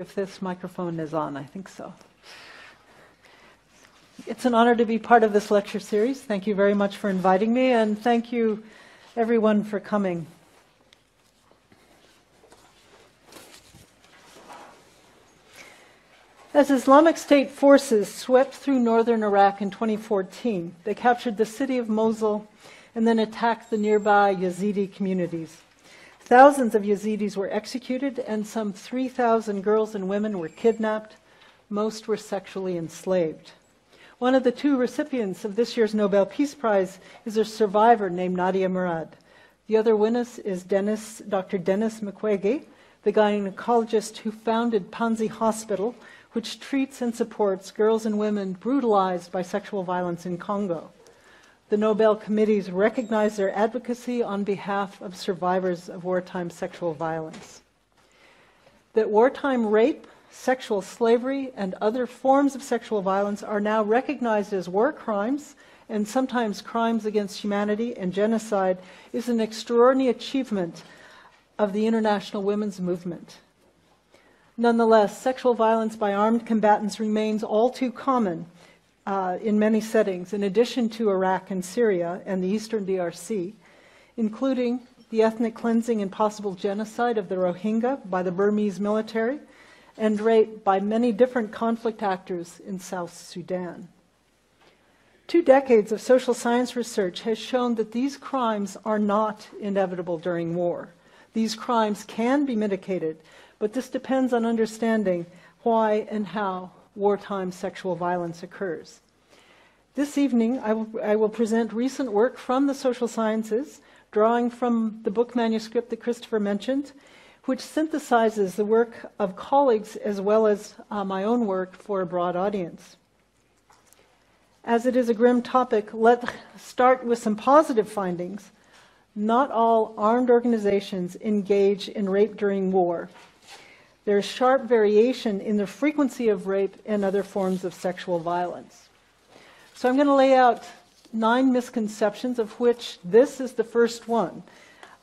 If this microphone is on, I think so. It's an honor to be part of this lecture series. Thank you very much for inviting me, and thank you everyone for coming. As Islamic State forces swept through northern Iraq in 2014, they captured the city of Mosul and then attacked the nearby Yazidi communities. Thousands of Yazidis were executed, and some 3,000 girls and women were kidnapped. Most were sexually enslaved. One of the two recipients of this year's Nobel Peace Prize is a survivor named Nadia Murad. The other witness is Dr. Dennis Mukwege, the gynecologist who founded Panzi Hospital, which treats and supports girls and women brutalized by sexual violence in Congo. The Nobel committees recognize their advocacy on behalf of survivors of wartime sexual violence. That wartime rape, sexual slavery, and other forms of sexual violence are now recognized as war crimes and sometimes crimes against humanity and genocide is an extraordinary achievement of the international women's movement. Nonetheless, sexual violence by armed combatants remains all too common in many settings, in addition to Iraq and Syria and the eastern DRC, including the ethnic cleansing and possible genocide of the Rohingya by the Burmese military, and rape by many different conflict actors in South Sudan. 2 decades of social science research has shown that these crimes are not inevitable during war. These crimes can be mitigated, but this depends on understanding why and how wartime sexual violence occurs. This evening, I will present recent work from the social sciences, drawing from the book manuscript that Christopher mentioned, which synthesizes the work of colleagues as well as my own work for a broad audience. As it is a grim topic, let's start with some positive findings. Not all armed organizations engage in rape during war. There is sharp variation in the frequency of rape and other forms of sexual violence. So I'm going to lay out 9 misconceptions, of which this is the first one,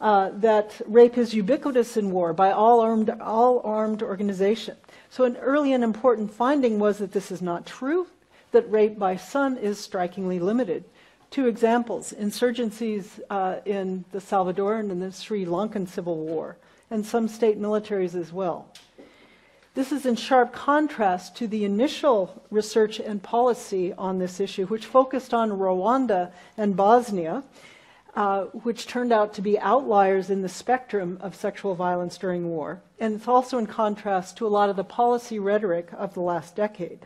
that rape is ubiquitous in war by all armed organizations. So an early and important finding was that this is not true, that rape by some is strikingly limited. 2 examples, insurgencies in the Salvadoran and the Sri Lankan Civil War, and some state militaries as well. This is in sharp contrast to the initial research and policy on this issue, which focused on Rwanda and Bosnia, which turned out to be outliers in the spectrum of sexual violence during war. And it's also in contrast to a lot of the policy rhetoric of the last decade.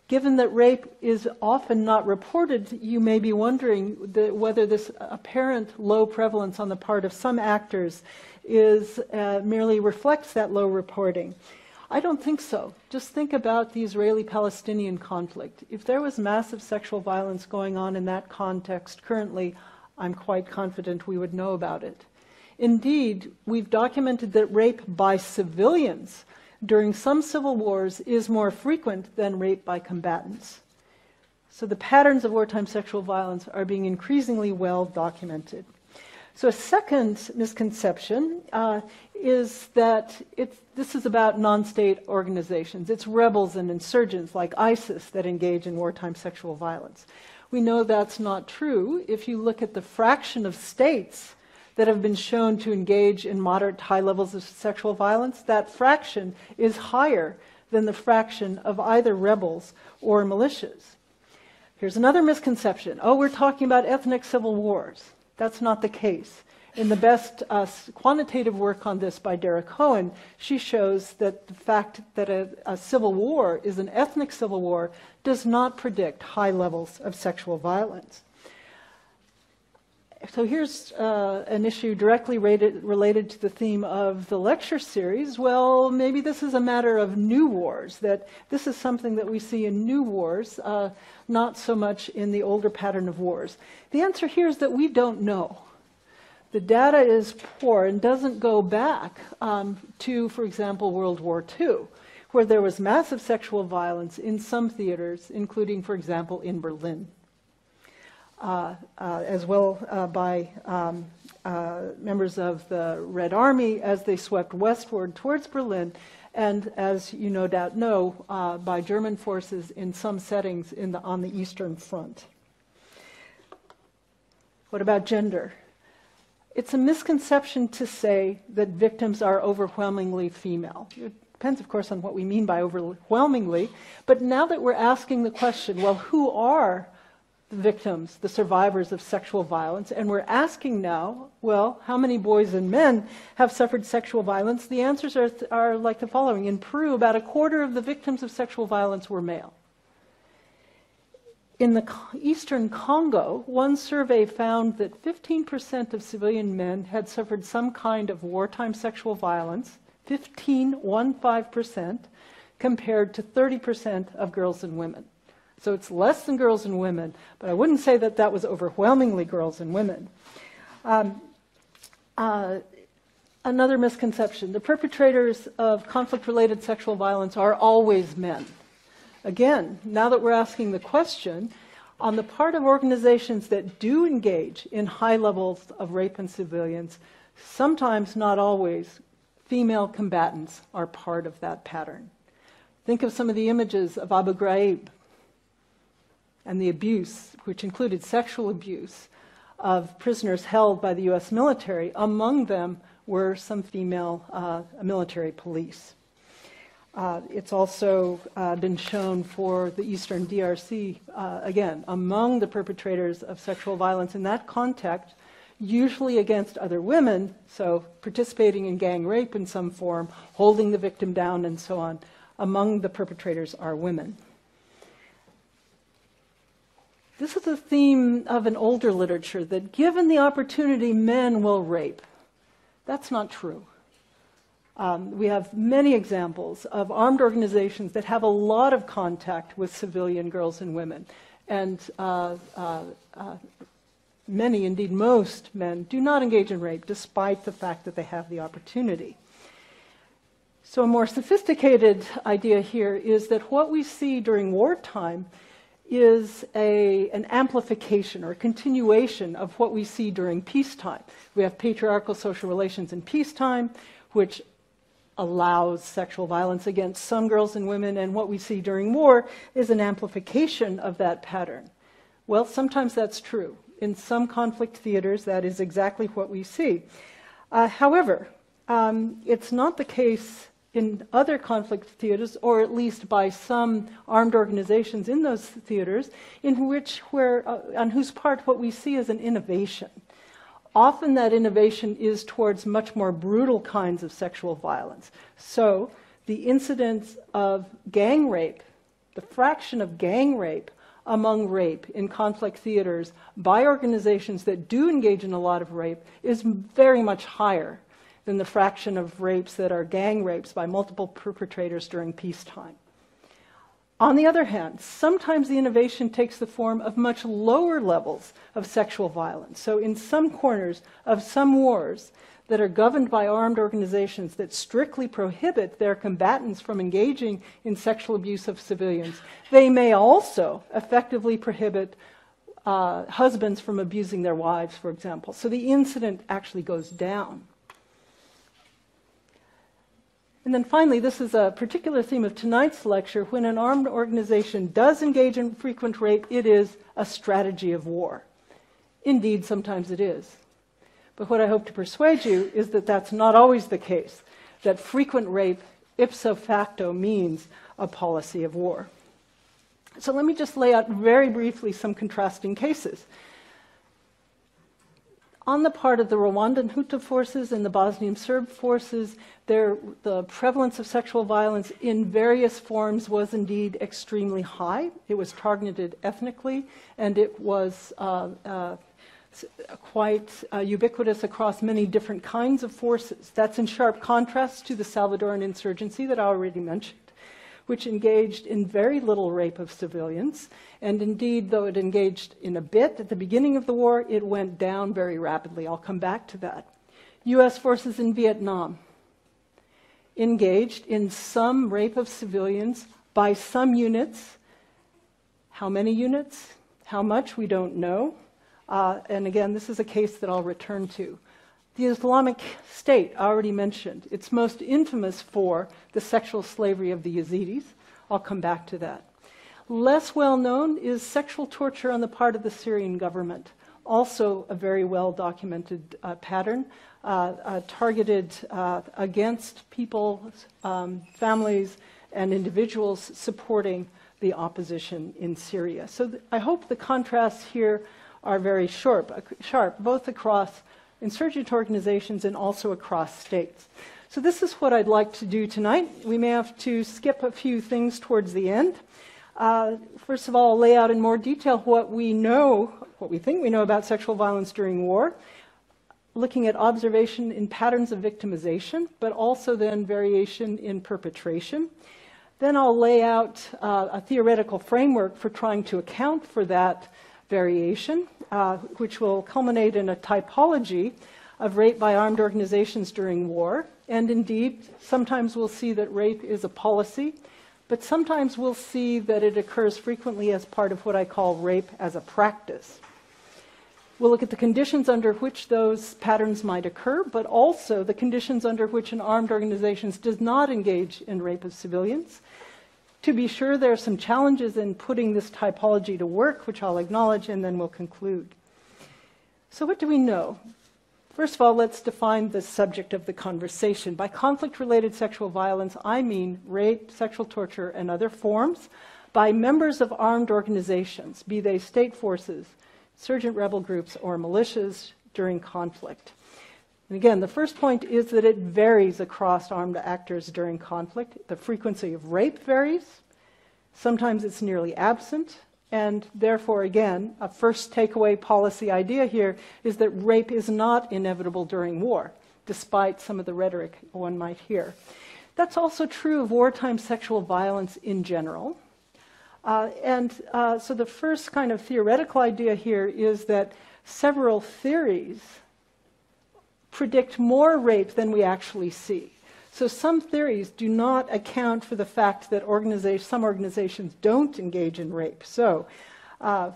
Given that rape is often not reported, you may be wondering whether this apparent low prevalence on the part of some actors merely reflects that low reporting. I don't think so. Just think about the Israeli-Palestinian conflict. If there was massive sexual violence going on in that context currently, I'm quite confident we would know about it. Indeed, we've documented that rape by civilians during some civil wars is more frequent than rape by combatants. So the patterns of wartime sexual violence are being increasingly well documented. So a second misconception is that this is about non-state organizations. It's rebels and insurgents like ISIS that engage in wartime sexual violence. We know that's not true if you look at the fraction of states that have been shown to engage in moderate to high levels of sexual violence. That fraction is higher than the fraction of either rebels or militias. Here's another misconception. Oh, we're talking about ethnic civil wars. That's not the case. In the best quantitative work on this by Dara Cohen, she shows that the fact that a civil war is an ethnic civil war does not predict high levels of sexual violence. So here's an issue directly related to the theme of the lecture series. Well, maybe this is a matter of new wars, that this is something that we see in new wars, not so much in the older pattern of wars. The answer here is that we don't know. The data is poor and doesn't go back to, for example, World War II, where there was massive sexual violence in some theaters, including, for example, in Berlin. As well by members of the Red Army as they swept westward towards Berlin and as you no doubt know, by German forces in some settings on the Eastern Front. What about gender? It's a misconception to say that victims are overwhelmingly female. It depends, of course, on what we mean by overwhelmingly, but now that we're asking the question, well, who are the victims, the survivors of sexual violence, and we're asking now, well, how many boys and men have suffered sexual violence? The answers are like the following. In Peru, about a quarter of the victims of sexual violence were male. In the eastern Congo, one survey found that 15% of civilian men had suffered some kind of wartime sexual violence, 15%, compared to 30% of girls and women. So it's less than girls and women, but I wouldn't say that that was overwhelmingly girls and women. Another misconception, the perpetrators of conflict-related sexual violence are always men. Again, now that we're asking the question, on the part of organizations that do engage in high levels of rape in civilians, sometimes, not always, female combatants are part of that pattern. Think of some of the images of Abu Ghraib and the abuse, which included sexual abuse, of prisoners held by the U.S. military. Among them were some female military police. It's also been shown for the Eastern DRC, again, among the perpetrators of sexual violence in that context, usually against other women, so participating in gang rape in some form, holding the victim down and so on. Among the perpetrators are women. This is a theme of an older literature, that given the opportunity, men will rape. That's not true. We have many examples of armed organizations that have a lot of contact with civilian girls and women. And many, indeed most men, do not engage in rape, despite the fact that they have the opportunity. So a more sophisticated idea here is that what we see during wartime is an amplification or a continuation of what we see during peacetime. We have patriarchal social relations in peacetime, which allows sexual violence against some girls and women, and what we see during war is an amplification of that pattern. Well, sometimes that's true. In some conflict theaters, that is exactly what we see. However, it's not the case in other conflict theaters, or at least by some armed organizations in those theaters, on whose part what we see is an innovation. Often that innovation is towards much more brutal kinds of sexual violence. So the incidence of gang rape, the fraction of gang rape among rape in conflict theaters by organizations that do engage in a lot of rape is very much higher than the fraction of rapes that are gang rapes by multiple perpetrators during peacetime. On the other hand, sometimes the innovation takes the form of much lower levels of sexual violence. So in some corners of some wars that are governed by armed organizations that strictly prohibit their combatants from engaging in sexual abuse of civilians, they may also effectively prohibit husbands from abusing their wives, for example. So the incident actually goes down. And then finally, this is a particular theme of tonight's lecture. When an armed organization does engage in frequent rape, it is a strategy of war. Indeed, sometimes it is. But what I hope to persuade you is that that's not always the case, that frequent rape ipso facto means a policy of war. So let me just lay out very briefly some contrasting cases. On the part of the Rwandan Hutu forces and the Bosnian Serb forces, the prevalence of sexual violence in various forms was indeed extremely high. It was targeted ethnically, and it was quite ubiquitous across many different kinds of forces. That's in sharp contrast to the Salvadoran insurgency that I already mentioned, which engaged in very little rape of civilians. And indeed, though it engaged in a bit at the beginning of the war, it went down very rapidly. I'll come back to that. U.S. forces in Vietnam engaged in some rape of civilians by some units. How many units? How much? We don't know. And again, this is a case that I'll return to. The Islamic State, I already mentioned. It's most infamous for the sexual slavery of the Yazidis. I'll come back to that. Less well known is sexual torture on the part of the Syrian government. Also a very well documented pattern targeted against people, families, and individuals supporting the opposition in Syria. So I hope the contrasts here are very sharp, both across insurgent organizations and also across states. So this is what I'd like to do tonight. We may have to skip a few things towards the end. First of all, I'll lay out in more detail what we think we know about sexual violence during war, looking at observation in patterns of victimization, but also then variation in perpetration. Then I'll lay out a theoretical framework for trying to account for that variation, which will culminate in a typology of rape by armed organizations during war. And indeed, sometimes we'll see that rape is a policy, but sometimes we'll see that it occurs frequently as part of what I call rape as a practice. We'll look at the conditions under which those patterns might occur, but also the conditions under which an armed organization does not engage in rape of civilians. To be sure, there are some challenges in putting this typology to work, which I'll acknowledge, and then we'll conclude. So what do we know? First of all, let's define the subject of the conversation. By conflict-related sexual violence, I mean rape, sexual torture, and other forms by members of armed organizations, be they state forces, insurgent rebel groups, or militias during conflict. And again, the first point is that it varies across armed actors during conflict. The frequency of rape varies. Sometimes it's nearly absent. And therefore, again, a first takeaway policy idea here is that rape is not inevitable during war, despite some of the rhetoric one might hear. That's also true of wartime sexual violence in general. So the first kind of theoretical idea here is that several theories predict more rape than we actually see. So some theories do not account for the fact that some organizations don't engage in rape. So,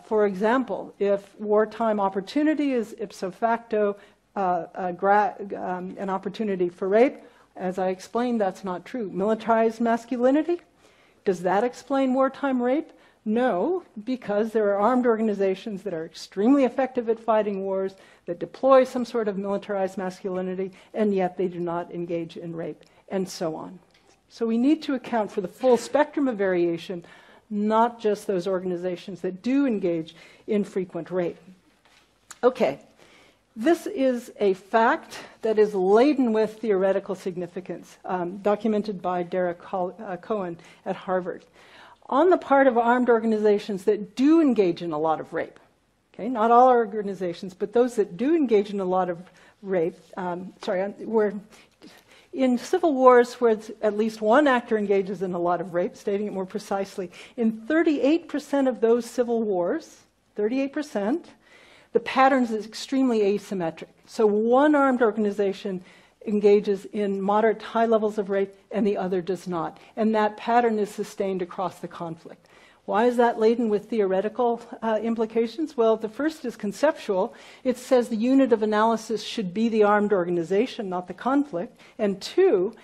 for example, if wartime opportunity is ipso facto an opportunity for rape, as I explained, that's not true. Militarized masculinity, does that explain wartime rape? No, because there are armed organizations that are extremely effective at fighting wars, that deploy some sort of militarized masculinity, and yet they do not engage in rape, and so on. So we need to account for the full spectrum of variation, not just those organizations that do engage in frequent rape. Okay, this is a fact that is laden with theoretical significance, documented by Derek Cohen at Harvard. On the part of armed organizations that do engage in a lot of rape, okay, not all organizations, but those that do engage in a lot of rape, where in civil wars where at least one actor engages in a lot of rape, stating it more precisely, in 38% of those civil wars, 38%, the pattern is extremely asymmetric. So one armed organization engages in moderate to high levels of rape and the other does not. And that pattern is sustained across the conflict. Why is that laden with theoretical implications? Well, the first is conceptual. It says the unit of analysis should be the armed organization, not the conflict. And two,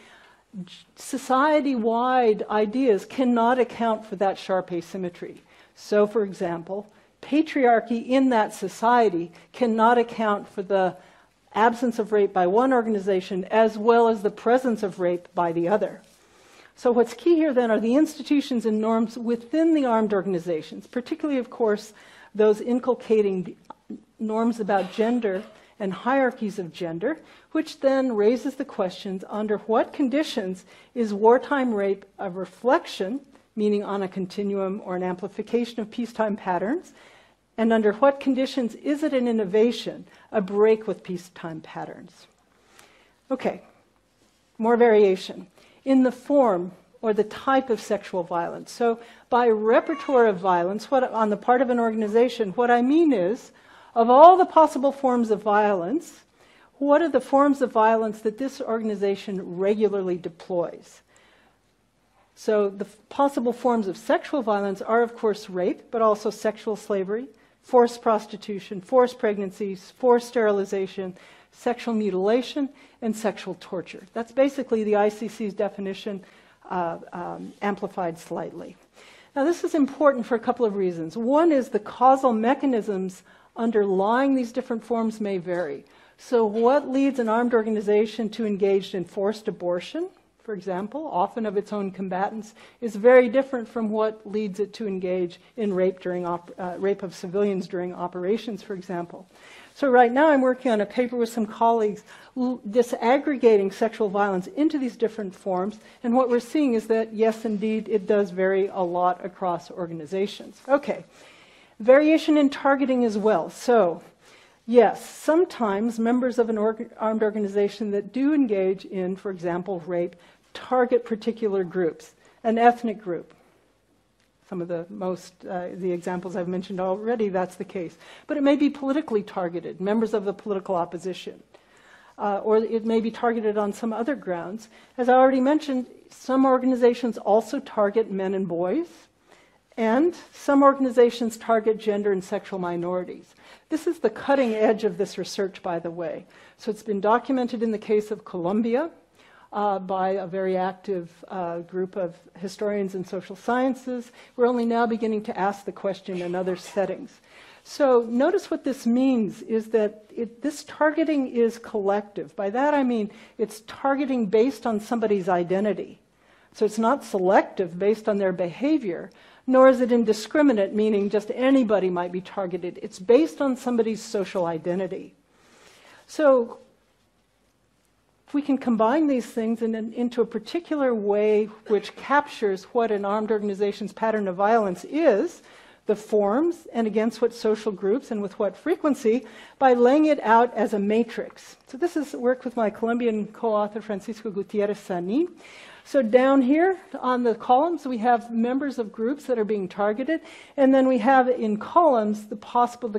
society-wide ideas cannot account for that sharp asymmetry. So, for example, patriarchy in that society cannot account for the absence of rape by one organization as well as the presence of rape by the other. So what's key here then are the institutions and norms within the armed organizations, particularly, of course, those inculcating norms about gender and hierarchies of gender, which then raises the questions under what conditions is wartime rape a reflection, meaning on a continuum or an amplification of peacetime patterns, and under what conditions is it an innovation, a break with peacetime patterns? Okay, more variation in the form or the type of sexual violence. So by repertoire of violence, on the part of an organization, what I mean is, of all the possible forms of violence, what are the forms of violence that this organization regularly deploys? So the possible forms of sexual violence are, of course, rape, but also sexual slavery, forced prostitution, forced pregnancies, forced sterilization, sexual mutilation, and sexual torture. That's basically the ICC's definition, amplified slightly. Now, this is important for a couple of reasons. One is the causal mechanisms underlying these different forms may vary. So what leads an armed organization to engage in forced abortion, for example, often of its own combatants, is very different from what leads it to engage in rape of civilians during operations, for example. So right now I'm working on a paper with some colleagues disaggregating sexual violence into these different forms, and what we're seeing is that, yes, indeed, it does vary a lot across organizations. Okay, variation in targeting as well. So, yes, sometimes members of an armed organization that do engage in, for example, rape, target particular groups, an ethnic group. Some of the examples I've mentioned already, that's the case. But it may be politically targeted, members of the political opposition. Or it may be targeted on some other grounds. As I already mentioned, some organizations also target men and boys, and some organizations target gender and sexual minorities. This is the cutting edge of this research, by the way. So it's been documented in the case of Colombia by a very active group of historians in social sciences. We're only now beginning to ask the question in other settings. So notice what this means is that this targeting is collective. By that I mean it's targeting based on somebody's identity. So it's not selective based on their behavior, nor is it indiscriminate, meaning just anybody might be targeted. It's based on somebody's social identity. So if we can combine these things into a particular way which captures what an armed organization's pattern of violence is, the forms, and against what social groups and with what frequency, by laying it out as a matrix. So this is work with my Colombian co-author Francisco Gutierrez Saní. So down here on the columns we have members of groups that are being targeted, and then we have in columns the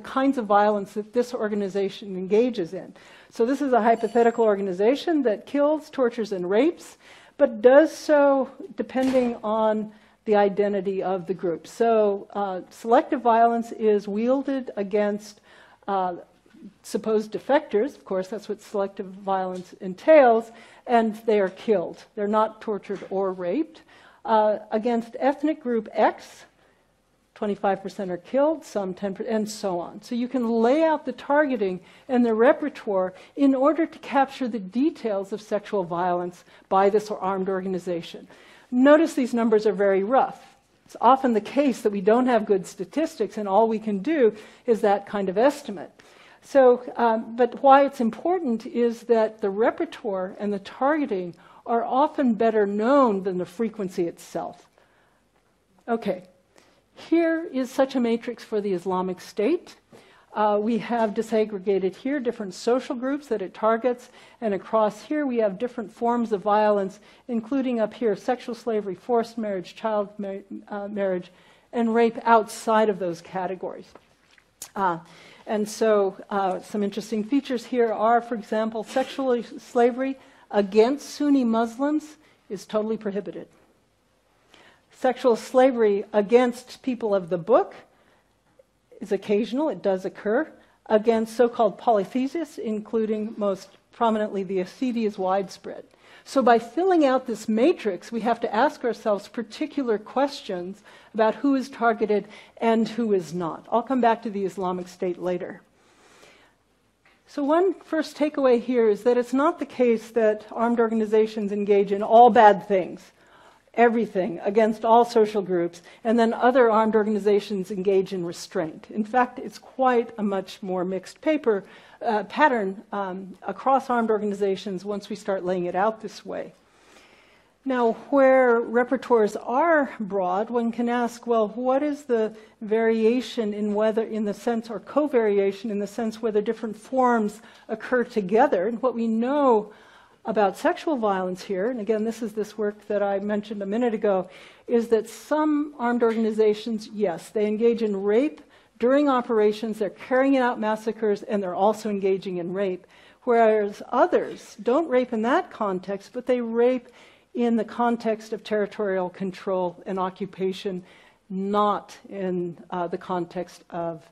kinds of violence that this organization engages in. So this is a hypothetical organization that kills, tortures, and rapes, but does so depending on the identity of the group. So selective violence is wielded against supposed defectors. Of course, that's what selective violence entails, and they are killed. They're not tortured or raped. Against ethnic group X, 25% are killed, some 10%, and so on. So you can lay out the targeting and the repertoire in order to capture the details of sexual violence by this armed organization. Notice these numbers are very rough. It's often the case that we don't have good statistics, and all we can do is that kind of estimate. So, but why it's important is that the repertoire and the targeting are often better known than the frequency itself. Okay. Here is such a matrix for the Islamic State. We have disaggregated here different social groups that it targets, and across here we have different forms of violence, including up here sexual slavery, forced marriage, child marriage, and rape outside of those categories. And so some interesting features here are, for example, sexual slavery against Sunni Muslims is totally prohibited. Sexual slavery against people of the book is occasional, it does occur. Against so-called polytheists, including most prominently the Yazidi, is widespread. So by filling out this matrix, we have to ask ourselves particular questions about who is targeted and who is not. I'll come back to the Islamic State later. So one first takeaway here is that it's not the case that armed organizations engage in all bad things, everything, against all social groups, and then other armed organizations engage in restraint. In fact, it's quite a much more mixed pattern across armed organizations once we start laying it out this way. Now, where repertoires are broad, one can ask, well, what is the variation in whether, in the sense, or covariation in the sense whether different forms occur together? And what we know about sexual violence here, and again, this is this work that I mentioned a minute ago, is that some armed organizations, yes, they engage in rape during operations, they're carrying out massacres, and they're also engaging in rape, whereas others don't rape in that context, but they rape in the context of territorial control and occupation, not in the context of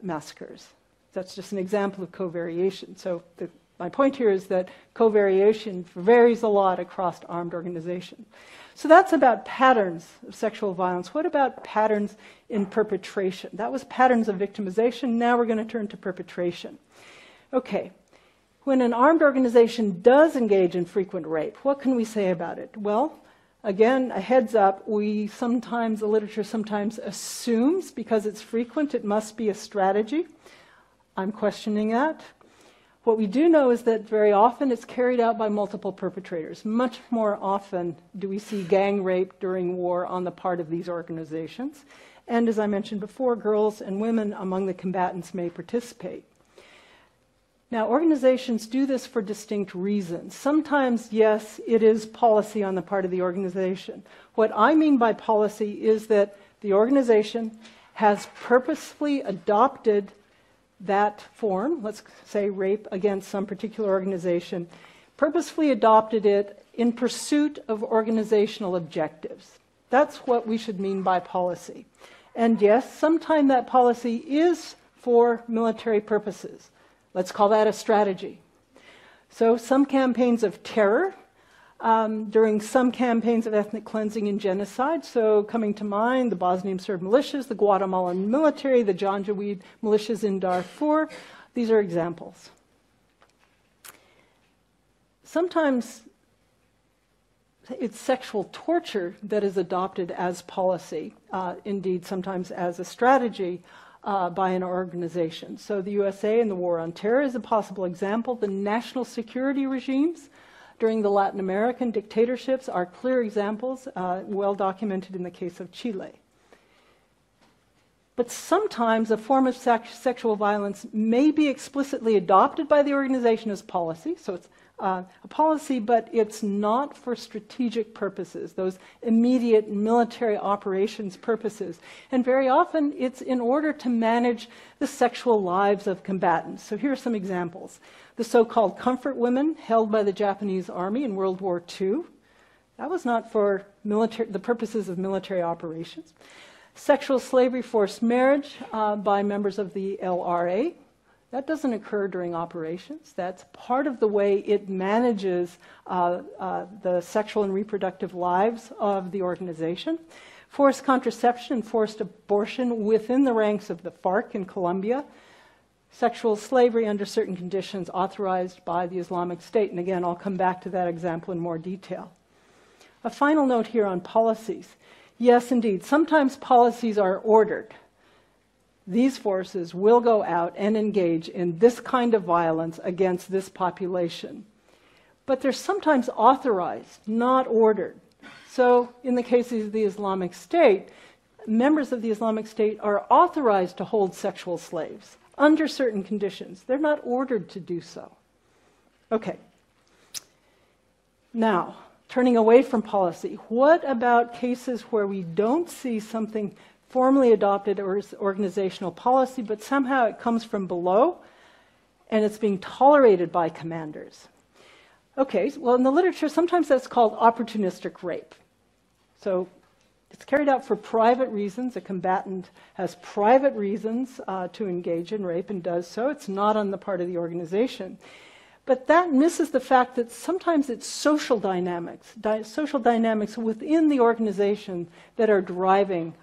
massacres. That's just an example of covariation. So my point here is that covariation varies a lot across armed organizations. So that's about patterns of sexual violence. What about patterns in perpetration? That was patterns of victimization. Now we're going to turn to perpetration. Okay. When an armed organization does engage in frequent rape, what can we say about it? Well, again, a heads up, the literature sometimes assumes because it's frequent, it must be a strategy. I'm questioning that. What we do know is that very often it's carried out by multiple perpetrators. Much more often do we see gang rape during war on the part of these organizations. And as I mentioned before, girls and women among the combatants may participate. Now, organizations do this for distinct reasons. Sometimes, yes, it is policy on the part of the organization. What I mean by policy is that the organization has purposefully adopted that form, let's say rape against some particular organization, purposefully adopted it in pursuit of organizational objectives. That's what we should mean by policy. And yes, sometimes that policy is for military purposes. Let's call that a strategy. So some campaigns of terror, during some campaigns of ethnic cleansing and genocide, so coming to mind, the Bosnian Serb militias, the Guatemalan military, the Janjaweed militias in Darfur, these are examples. Sometimes it's sexual torture that is adopted as policy, indeed sometimes as a strategy by an organization. So the USA in the War on Terror is a possible example. The national security regimes during the Latin American dictatorships are clear examples, well documented in the case of Chile. But sometimes a form of sexual violence may be explicitly adopted by the organization as policy. So it's a policy, but it's not for strategic purposes, those immediate military operations purposes. And very often it's in order to manage the sexual lives of combatants. So here are some examples. The so-called comfort women held by the Japanese army in World War II. That was not for the purposes of military operations. Sexual slavery, forced marriage by members of the LRA. That doesn't occur during operations. That's part of the way it manages the sexual and reproductive lives of the organization. Forced contraception and forced abortion within the ranks of the FARC in Colombia. Sexual slavery under certain conditions authorized by the Islamic State. And again, I'll come back to that example in more detail. A final note here on policies. Yes, indeed, sometimes policies are ordered. These forces will go out and engage in this kind of violence against this population. But they're sometimes authorized, not ordered. So in the case of the Islamic State, members of the Islamic State are authorized to hold sexual slaves under certain conditions. They're not ordered to do so. Okay. Now, turning away from policy, what about cases where we don't see something formally adopted or organizational policy, but somehow it comes from below and it's being tolerated by commanders? Okay, well, in the literature, sometimes that's called opportunistic rape. So it's carried out for private reasons. A combatant has private reasons to engage in rape and does so. It's not on the part of the organization. But that misses the fact that sometimes it's social dynamics within the organization that are driving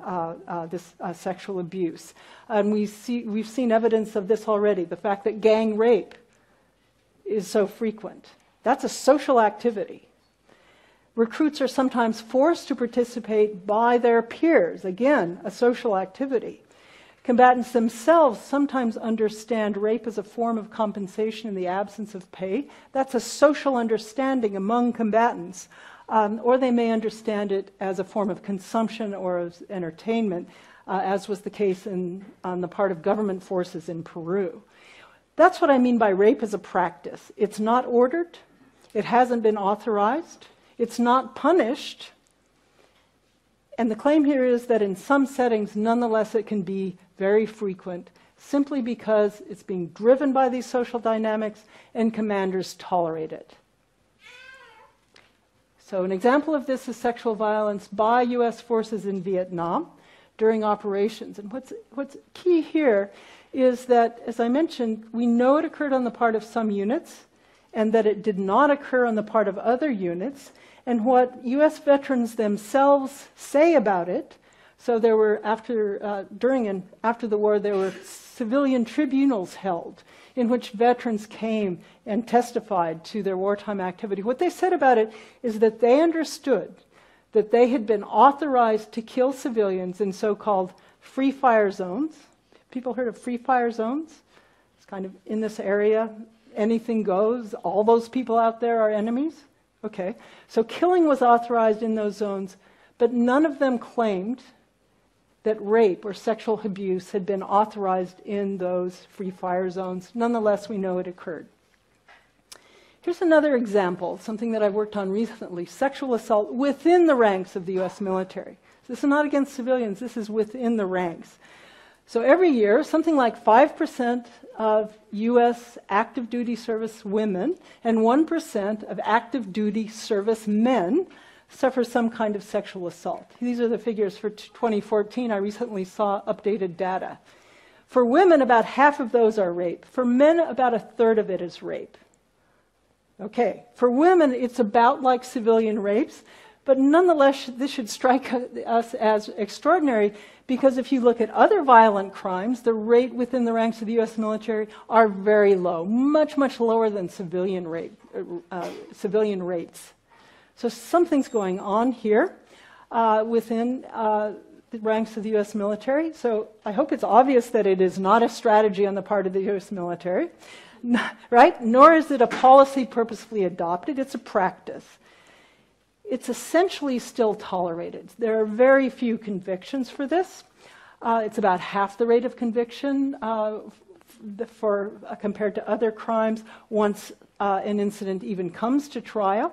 this sexual abuse. And we've seen evidence of this already, the fact that gang rape is so frequent. That's a social activity. Recruits are sometimes forced to participate by their peers. Again, a social activity. Combatants themselves sometimes understand rape as a form of compensation in the absence of pay. That's a social understanding among combatants. Or they may understand it as a form of consumption or as entertainment, as was the case on the part of government forces in Peru. That's what I mean by rape as a practice. It's not ordered. It hasn't been authorized. It's not punished. And the claim here is that in some settings, nonetheless, it can be very frequent, simply because it's being driven by these social dynamics and commanders tolerate it. So an example of this is sexual violence by U.S. forces in Vietnam during operations. And what's key here is that, as I mentioned, we know it occurred on the part of some units and that it did not occur on the part of other units. And what U.S. veterans themselves say about it, so there were, during and after the war, there were civilian tribunals held in which veterans came and testified to their wartime activity. What they said about it is that they understood that they had been authorized to kill civilians in so-called free fire zones. People heard of free fire zones? It's kind of in this area, anything goes, all those people out there are enemies. Okay, so killing was authorized in those zones, but none of them claimed that rape or sexual abuse had been authorized in those free fire zones. Nonetheless, we know it occurred. Here's another example, something that I've worked on recently, sexual assault within the ranks of the U.S. military. So this is not against civilians, this is within the ranks. So every year, something like 5% of U.S. active duty service women and 1% of active duty service men suffer some kind of sexual assault. These are the figures for 2014. I recently saw updated data. For women, about half of those are rape. For men, about a third of it is rape. Okay, for women, it's about like civilian rapes, but nonetheless, this should strike us as extraordinary because if you look at other violent crimes, the rate within the ranks of the U.S. military are very low, much, much lower than civilian rates. So something's going on here within the ranks of the U.S. military. So I hope it's obvious that it is not a strategy on the part of the U.S. military, right? Nor is it a policy purposefully adopted. It's a practice. It's essentially still tolerated. There are very few convictions for this. It's about half the rate of conviction compared to other crimes once an incident even comes to trial.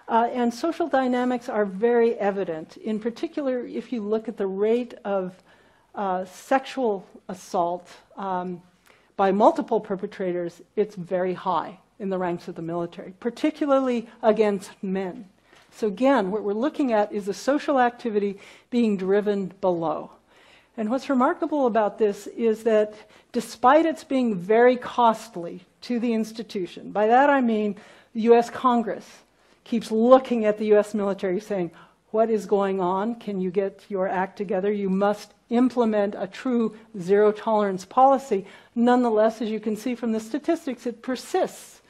And social dynamics are very evident. In particular, if you look at the rate of sexual assault by multiple perpetrators, it's very high in the ranks of the military, particularly against men. So again, what we're looking at is a social activity being driven below. And what's remarkable about this is that despite its being very costly to the institution, by that I mean the U.S. Congress keeps looking at the U.S. military saying, what is going on? Can you get your act together? You must implement a true zero-tolerance policy. Nonetheless, as you can see from the statistics, it persists.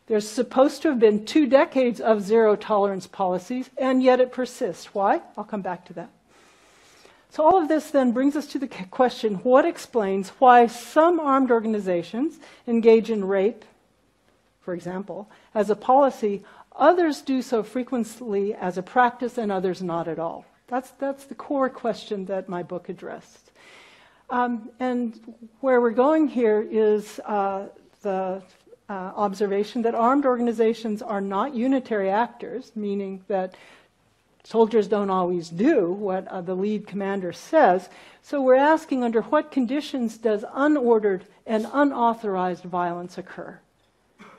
There's supposed to have been 2 decades of zero-tolerance policies, and yet it persists. Why? I'll come back to that. So all of this then brings us to the question, what explains why some armed organizations engage in rape, for example, as a policy, others do so frequently as a practice, and others not at all? That's the core question that my book addressed. And where we're going here is the observation that armed organizations are not unitary actors, meaning that soldiers don't always do what the lead commander says. So we're asking, under what conditions does unordered and unauthorized violence occur?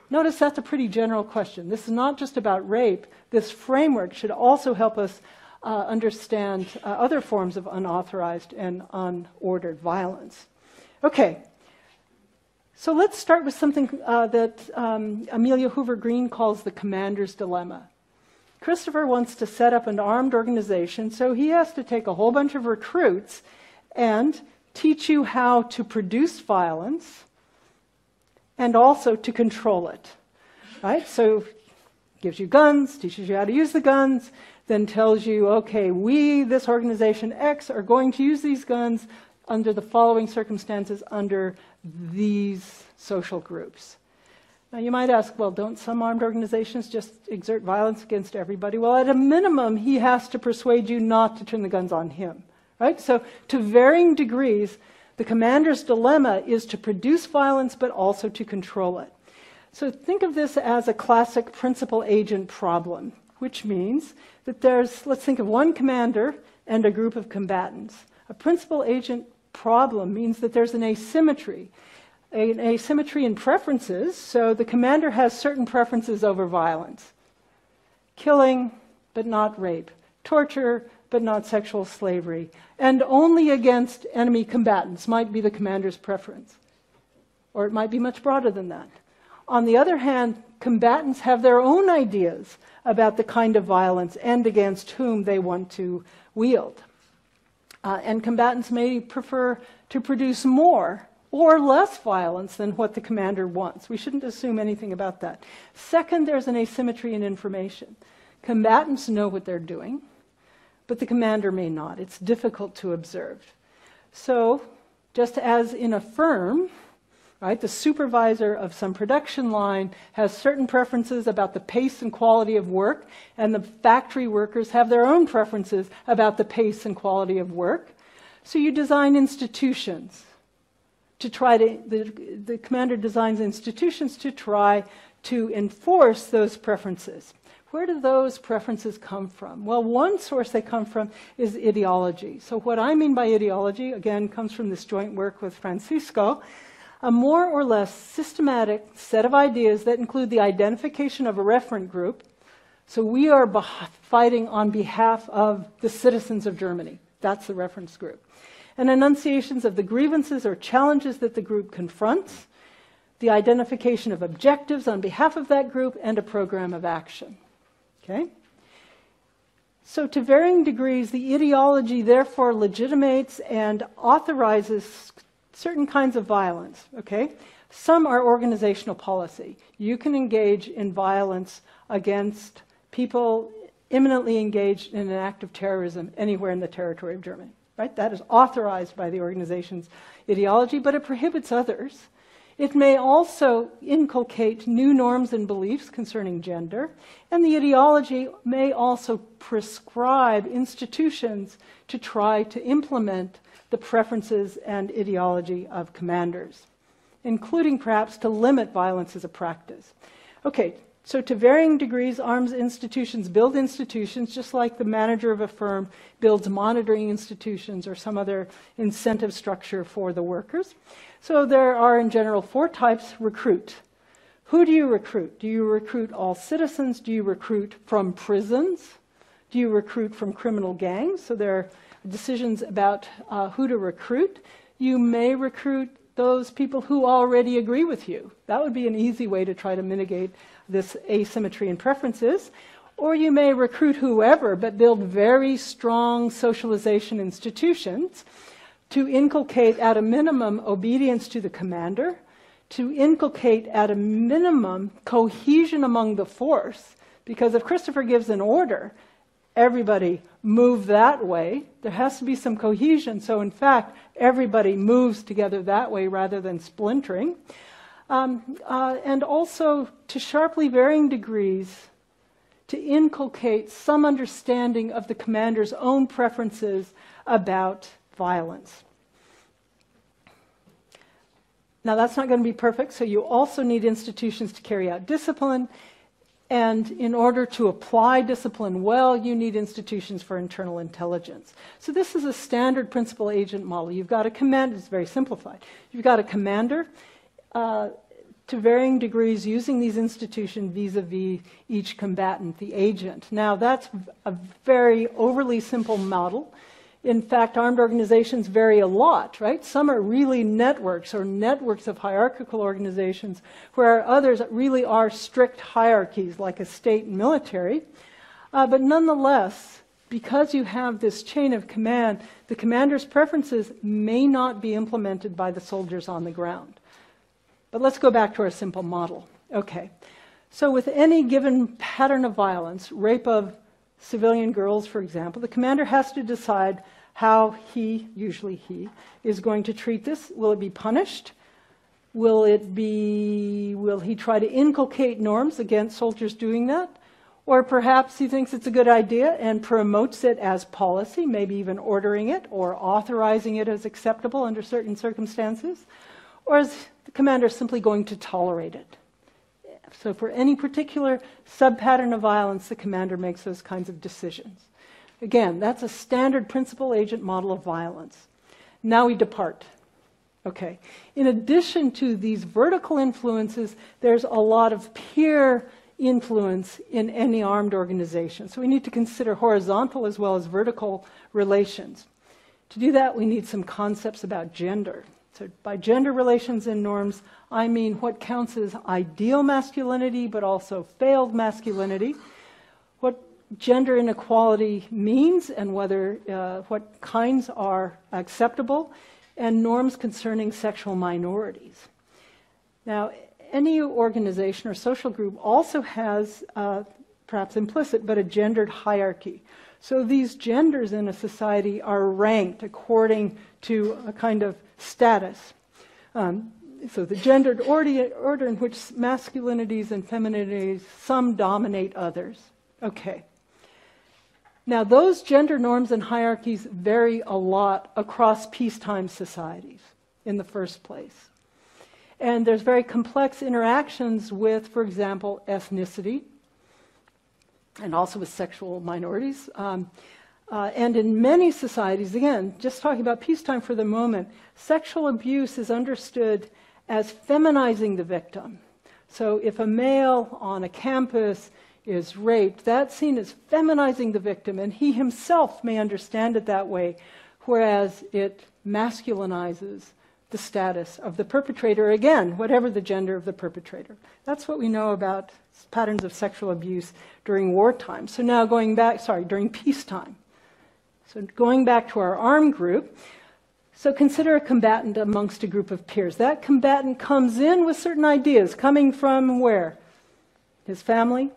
Notice that's a pretty general question. This is not just about rape. This framework should also help us understand other forms of unauthorized and unordered violence. Okay, so let's start with something that Amelia Hoover Green calls the commander's dilemma. Christopher wants to set up an armed organization, so he has to take a whole bunch of recruits and teach you how to produce violence and also to control it, right? So gives you guns, teaches you how to use the guns, then tells you, okay, we, this organization X, are going to use these guns under the following circumstances under these social groups. Now you might ask, well, don't some armed organizations just exert violence against everybody? Well, at a minimum, he has to persuade you not to turn the guns on him, right? So to varying degrees, the commander's dilemma is to produce violence but also to control it. So think of this as a classic principal-agent problem, which means that there's, let's think of one commander and a group of combatants. A principal-agent problem means that there's an asymmetry in preferences, so the commander has certain preferences over violence. Killing, but not rape. Torture, but not sexual slavery. And only against enemy combatants might be the commander's preference. Or it might be much broader than that. On the other hand, combatants have their own ideas about the kind of violence and against whom they want to wield. And combatants may prefer to produce more or less violence than what the commander wants. We shouldn't assume anything about that. Second, there's an asymmetry in information. Combatants know what they're doing, but the commander may not. It's difficult to observe. So, just as in a firm, right, the supervisor of some production line has certain preferences about the pace and quality of work, and the factory workers have their own preferences about the pace and quality of work. So you design institutions to try to, the commander designs institutions to try to enforce those preferences. Where do those preferences come from? Well, one source they come from is ideology. So what I mean by ideology, again, comes from this joint work with Francisco, a more or less systematic set of ideas that include the identification of a referent group. So we are fighting on behalf of the citizens of Germany. That's the reference group. And enunciations of the grievances or challenges that the group confronts, the identification of objectives on behalf of that group, and a program of action. Okay? So to varying degrees, the ideology therefore legitimates and authorizes certain kinds of violence. Okay? Some are organizational policy. You can engage in violence against people imminently engaged in an act of terrorism anywhere in the territory of Germany. Right? That is authorized by the organization's ideology, but it prohibits others. It may also inculcate new norms and beliefs concerning gender, and the ideology may also prescribe institutions to try to implement the preferences and ideology of commanders, including perhaps to limit violence as a practice. Okay, so to varying degrees, arms institutions build institutions just like the manager of a firm builds monitoring institutions or some other incentive structure for the workers. So there are in general 4 types. Recruit. Who do you recruit? Do you recruit all citizens? Do you recruit from prisons? Do you recruit from criminal gangs? So there are decisions about who to recruit. You may recruit those people who already agree with you. That would be an easy way to try to mitigate this asymmetry in preferences. Or you may recruit whoever, but build very strong socialization institutions to inculcate at a minimum obedience to the commander, to inculcate at a minimum cohesion among the force, because if Christopher gives an order, everybody move that way, there has to be some cohesion. So in fact, everybody moves together that way rather than splintering. And also, to sharply varying degrees, to inculcate some understanding of the commander's own preferences about violence. Now, that's not going to be perfect, so you also need institutions to carry out discipline. And in order to apply discipline well, you need institutions for internal intelligence. So this is a standard principal agent model. You've got a commander, it's very simplified. You've got a commander to varying degrees using these institutions vis-a-vis each combatant, the agent. Now that's a very overly simple model. In fact, armed organizations vary a lot, right? Some are really networks or networks of hierarchical organizations, where others really are strict hierarchies, like a state and military. But nonetheless, because you have this chain of command, the commander's preferences may not be implemented by the soldiers on the ground. But let's go back to our simple model. Okay, so with any given pattern of violence, rape of civilian girls, for example, the commander has to decide how he, usually he, is going to treat this. Will it be punished? Will he try to inculcate norms against soldiers doing that? Or perhaps he thinks it's a good idea and promotes it as policy, maybe even ordering it or authorizing it as acceptable under certain circumstances? Or is the commander simply going to tolerate it? So for any particular sub-pattern of violence, the commander makes those kinds of decisions. Again, that's a standard principal agent model of violence. Now we depart. Okay. In addition to these vertical influences, there's a lot of peer influence in any armed organization. So we need to consider horizontal as well as vertical relations. To do that, we need some concepts about gender. So by gender relations and norms, I mean what counts as ideal masculinity, but also failed masculinity, what gender inequality means and whether what kinds are acceptable, and norms concerning sexual minorities. Now, any organization or social group also has, perhaps implicit, but a gendered hierarchy. So these genders in a society are ranked according to a kind of status. So the gendered order in which masculinities and femininities, some dominate others. Okay. Now those gender norms and hierarchies vary a lot across peacetime societies in the first place. And there's very complex interactions with, for example, ethnicity, and also with sexual minorities. And in many societies, again, just talking about peacetime for the moment, sexual abuse is understood as feminizing the victim. So if a male on a campus is raped, that's seen as feminizing the victim, and he himself may understand it that way, whereas it masculinizes the status of the perpetrator, again, whatever the gender of the perpetrator. That's what we know about patterns of sexual abuse during wartime. So now during peacetime. So going back to our armed group, so consider a combatant amongst a group of peers. That combatant comes in with certain ideas, coming from where? His family,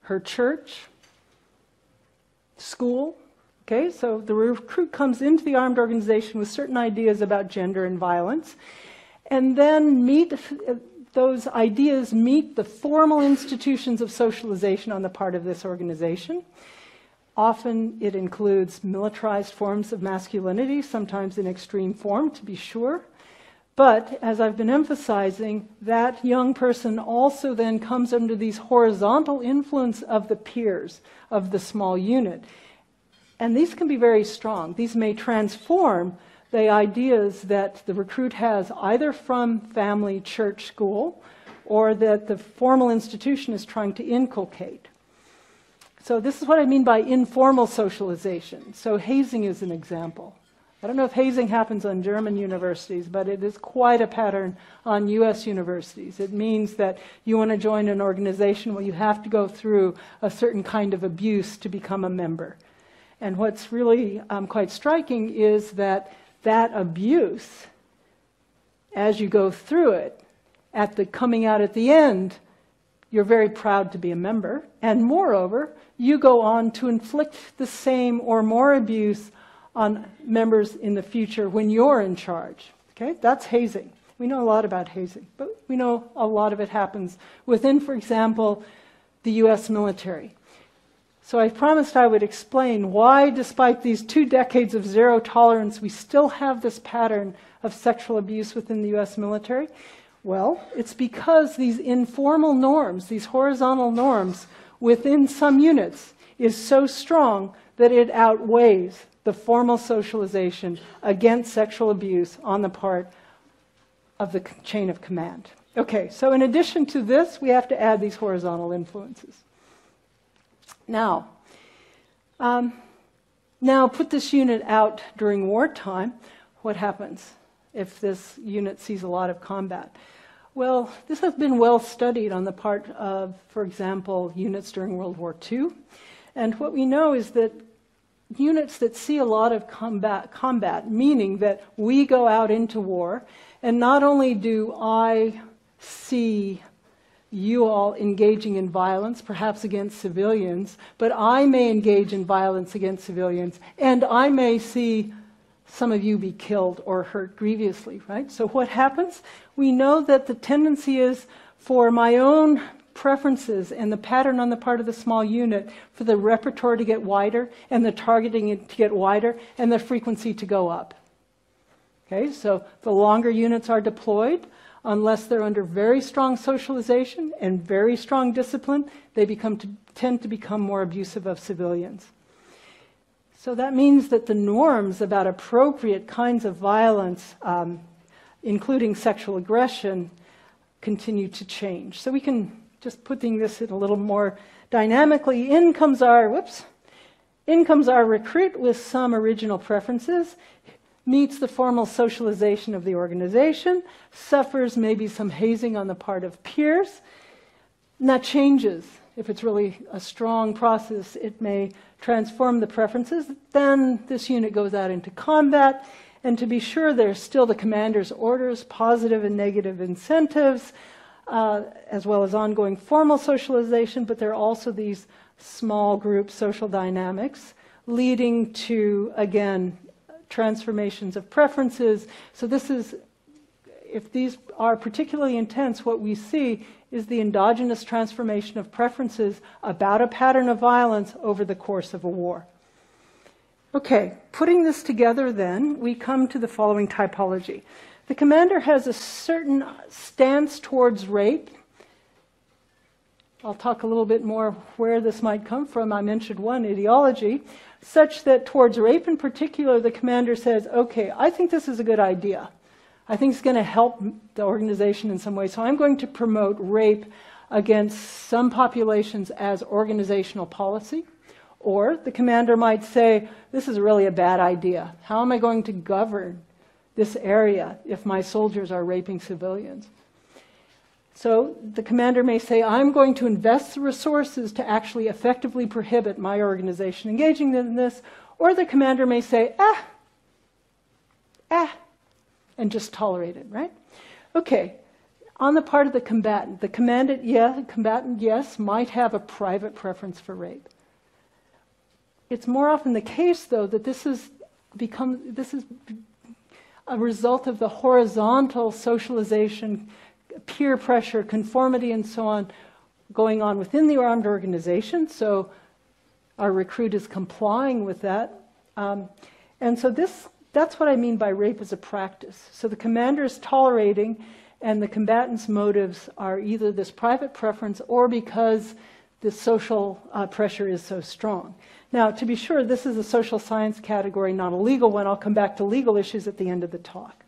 her church, school. Okay, so the recruit comes into the armed organization with certain ideas about gender and violence, and then those ideas meet the formal institutions of socialization on the part of this organization. Often it includes militarized forms of masculinity, sometimes in extreme form, to be sure. But, as I've been emphasizing, that young person also then comes under these horizontal influence of the peers of the small unit. And these can be very strong. These may transform the ideas that the recruit has either from family, church, school, or that the formal institution is trying to inculcate. So this is what I mean by informal socialization. So hazing is an example. I don't know if hazing happens on German universities, but it is quite a pattern on US universities. It means that you want to join an organization where you have to go through a certain kind of abuse to become a member. And what's really quite striking is that abuse, as you go through it, coming out at the end, you're very proud to be a member. And moreover, you go on to inflict the same or more abuse on members in the future when you're in charge. Okay, that's hazing. We know a lot about hazing, but we know a lot of it happens within, for example, the US military. So I promised I would explain why, despite these 2 decades of zero tolerance, we still have this pattern of sexual abuse within the US military. Well, it's because these informal norms, these horizontal norms within some units is so strong that it outweighs the formal socialization against sexual abuse on the part of the chain of command. Okay, so in addition to this, we have to add these horizontal influences. Now put this unit out during wartime. What happens if this unit sees a lot of combat? Well, this has been well studied on the part of, for example, units during World War II. And what we know is that units that see a lot of combat, meaning that we go out into war, and not only do I see you all engaging in violence, perhaps against civilians, but I may engage in violence against civilians, and I may see some of you be killed or hurt grievously, right? So what happens? We know that the tendency is for my own preferences and the pattern on the part of the small unit for the repertoire to get wider and the targeting to get wider and the frequency to go up. Okay, so the longer units are deployed, unless they're under very strong socialization and very strong discipline, they tend to become more abusive of civilians. So that means that the norms about appropriate kinds of violence, including sexual aggression, continue to change. So we can just putting this in a little more dynamically, in comes our recruit with some original preferences, meets the formal socialization of the organization, suffers maybe some hazing on the part of peers, and that changes. If it's really a strong process, it may transform the preferences. Then this unit goes out into combat, and to be sure, there's still the commander's orders, positive and negative incentives, as well as ongoing formal socialization, but there are also these small group social dynamics leading to, again, transformations of preferences. So this is, if these are particularly intense, what we see is the endogenous transformation of preferences about a pattern of violence over the course of a war. Okay, putting this together then, we come to the following typology. The commander has a certain stance towards rape. I'll talk a little bit more where this might come from. I mentioned one, ideology, such that towards rape in particular, the commander says, okay, I think this is a good idea. I think it's going to help the organization in some way, so I'm going to promote rape against some populations as organizational policy. Or the commander might say, this is really a bad idea. How am I going to govern this area if my soldiers are raping civilians? So the commander may say, I'm going to invest the resources to actually effectively prohibit my organization engaging in this. Or the commander may say, and just tolerate it, right? Okay, on the part of the combatant, yes, might have a private preference for rape. It's more often the case, though, that this is a result of the horizontal socialization, peer pressure, conformity, and so on, going on within the armed organization. So our recruit is complying with that. And so that's what I mean by rape as a practice. So the commander is tolerating, and the combatant's motives are either this private preference or because the social pressure is so strong. Now, to be sure, this is a social science category, not a legal one. I'll come back to legal issues at the end of the talk.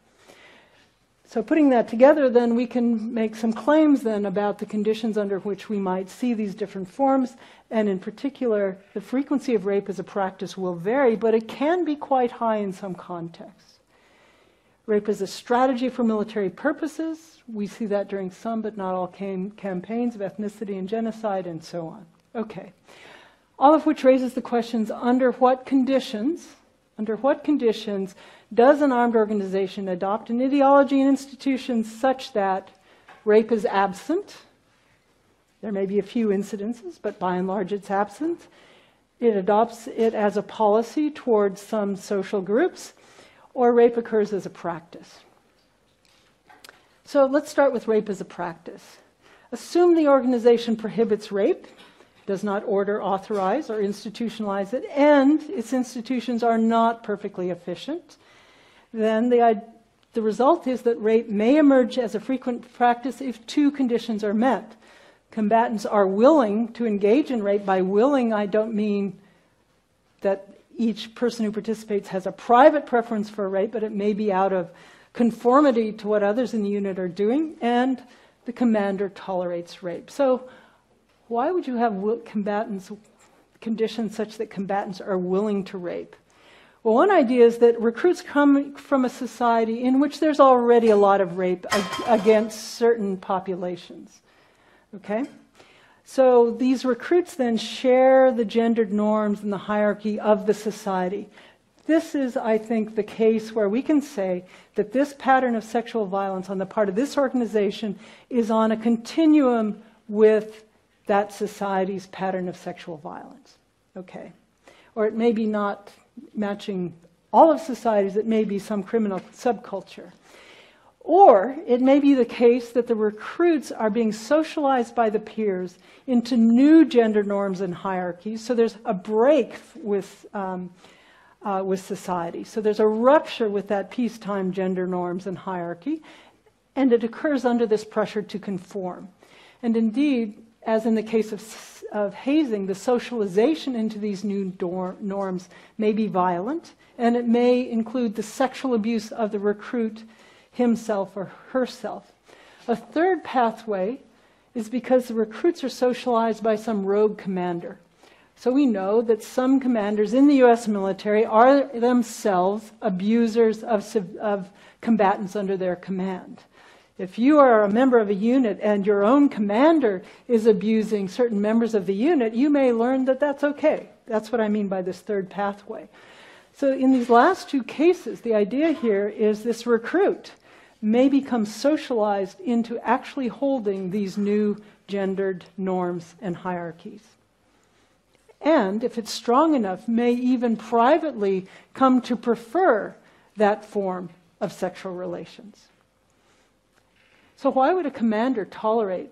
So putting that together, then, we can make some claims, then, about the conditions under which we might see these different forms, and in particular, the frequency of rape as a practice will vary, but it can be quite high in some contexts. Rape is a strategy for military purposes. We see that during some, but not all, campaigns of ethnicity and genocide, and so on. Okay. All of which raises the questions, under what conditions does an armed organization adopt an ideology and institutions such that rape is absent? There may be a few incidences, but by and large it's absent. It adopts it as a policy towards some social groups, or rape occurs as a practice. So let's start with rape as a practice. Assume the organization prohibits rape, does not order, authorize, or institutionalize it, and its institutions are not perfectly efficient. Then the result is that rape may emerge as a frequent practice if two conditions are met. Combatants are willing to engage in rape. By willing, I don't mean that each person who participates has a private preference for rape, but it may be out of conformity to what others in the unit are doing, and the commander tolerates rape. So why would you have conditions such that combatants are willing to rape? Well, one idea is that recruits come from a society in which there's already a lot of rape against certain populations. Okay? So these recruits then share the gendered norms and the hierarchy of the society. This is, I think, the case where we can say that this pattern of sexual violence on the part of this organization is on a continuum with that society's pattern of sexual violence. Okay. Or it may be not matching all of societies, it may be some criminal subculture. Or it may be the case that the recruits are being socialized by the peers into new gender norms and hierarchies, so there's a break with society. So there's a rupture with that peacetime gender norms and hierarchy, and it occurs under this pressure to conform. And indeed, as in the case of hazing, the socialization into these new norms may be violent, and it may include the sexual abuse of the recruit himself or herself. A third pathway is because the recruits are socialized by some rogue commander. So we know that some commanders in the U.S. military are themselves abusers of combatants under their command. If you are a member of a unit and your own commander is abusing certain members of the unit, you may learn that that's okay. That's what I mean by this third pathway. So in these last two cases, the idea here is this recruit may become socialized into actually holding these new gendered norms and hierarchies. And if it's strong enough, may even privately come to prefer that form of sexual relations. So why would a commander tolerate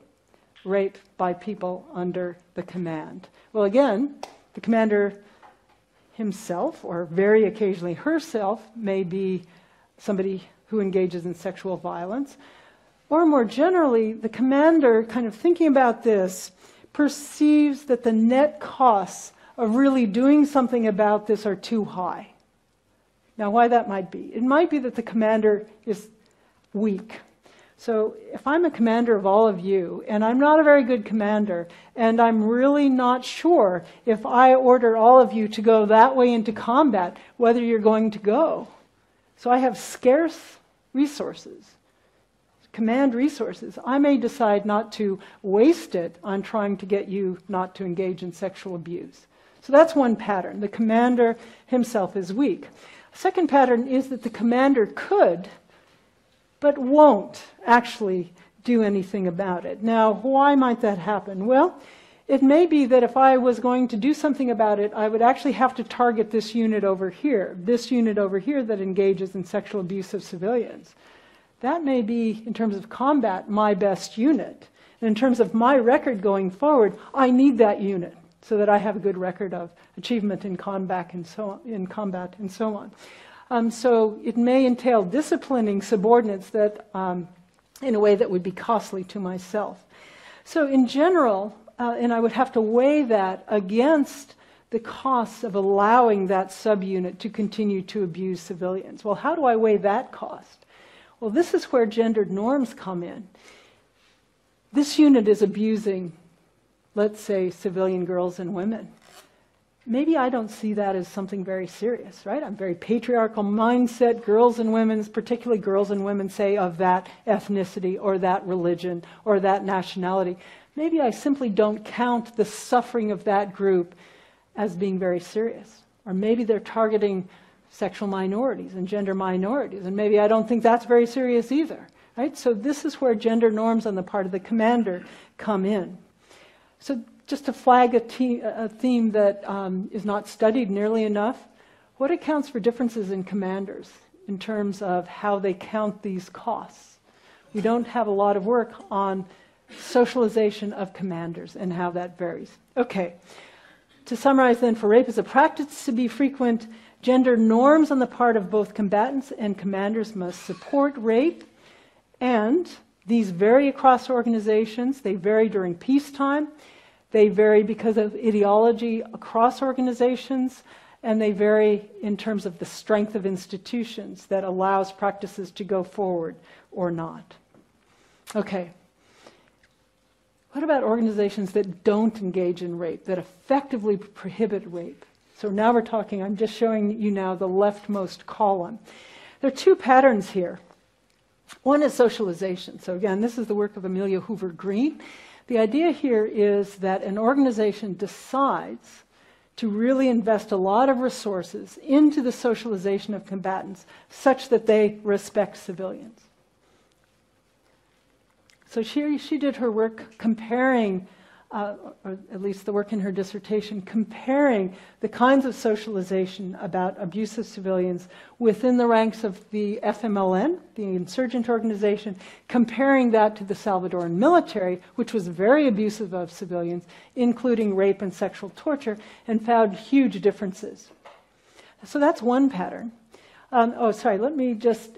rape by people under the command? Well, again, the commander himself, or very occasionally herself, may be somebody who engages in sexual violence. Or more generally, the commander, kind of thinking about this, perceives that the net costs of really doing something about this are too high. Now, why that might be? It might be that the commander is weak. So if I'm a commander of all of you, and I'm not a very good commander, and I'm really not sure if I order all of you to go that way into combat, whether you're going to go. So I have scarce resources, command resources. I may decide not to waste it on trying to get you not to engage in sexual abuse. So that's one pattern. The commander himself is weak. A second pattern is that the commander could, but won't actually do anything about it. Now, why might that happen? Well, it may be that if I was going to do something about it, I would actually have to target this unit over here that engages in sexual abuse of civilians. That may be, in terms of combat, my best unit. And in terms of my record going forward, I need that unit so that I have a good record of achievement in combat and so on. So it may entail disciplining subordinates that, in a way that would be costly to myself. So in general, and I would have to weigh that against the costs of allowing that subunit to continue to abuse civilians. Well, how do I weigh that cost? Well, this is where gendered norms come in. This unit is abusing, let's say, civilian girls and women. Maybe I don't see that as something very serious, right? I'm very patriarchal mindset, girls and women, particularly girls and women, say, of that ethnicity or that religion or that nationality. Maybe I simply don't count the suffering of that group as being very serious. Or maybe they're targeting sexual minorities and gender minorities, and maybe I don't think that's very serious either, right? So this is where gender norms on the part of the commander come in. So just to flag a theme that is not studied nearly enough, what accounts for differences in commanders in terms of how they count these costs? We don't have a lot of work on socialization of commanders and how that varies. Okay, to summarize then, for rape as a practice to be frequent, gender norms on the part of both combatants and commanders must support rape, and these vary across organizations. They vary during peacetime. They vary because of ideology across organizations, and they vary in terms of the strength of institutions that allows practices to go forward or not. Okay. What about organizations that don't engage in rape, that effectively prohibit rape? So now we're talking, I'm just showing you now the leftmost column. There are two patterns here. One is socialization. So again, this is the work of Amelia Hoover Green. The idea here is that an organization decides to really invest a lot of resources into the socialization of combatants such that they respect civilians. So she did her work comparing, or at least the work in her dissertation, comparing the kinds of socialization about abuse of civilians within the ranks of the FMLN, the insurgent organization, comparing that to the Salvadoran military, which was very abusive of civilians, including rape and sexual torture, and found huge differences. So that's one pattern. Let me just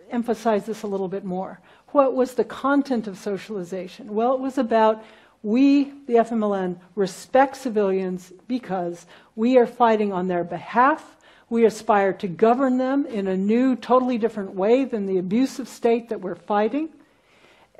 emphasize this a little bit more. What was the content of socialization? Well, it was about we, the FMLN, respect civilians because we are fighting on their behalf. We aspire to govern them in a new, totally different way than the abusive state that we're fighting.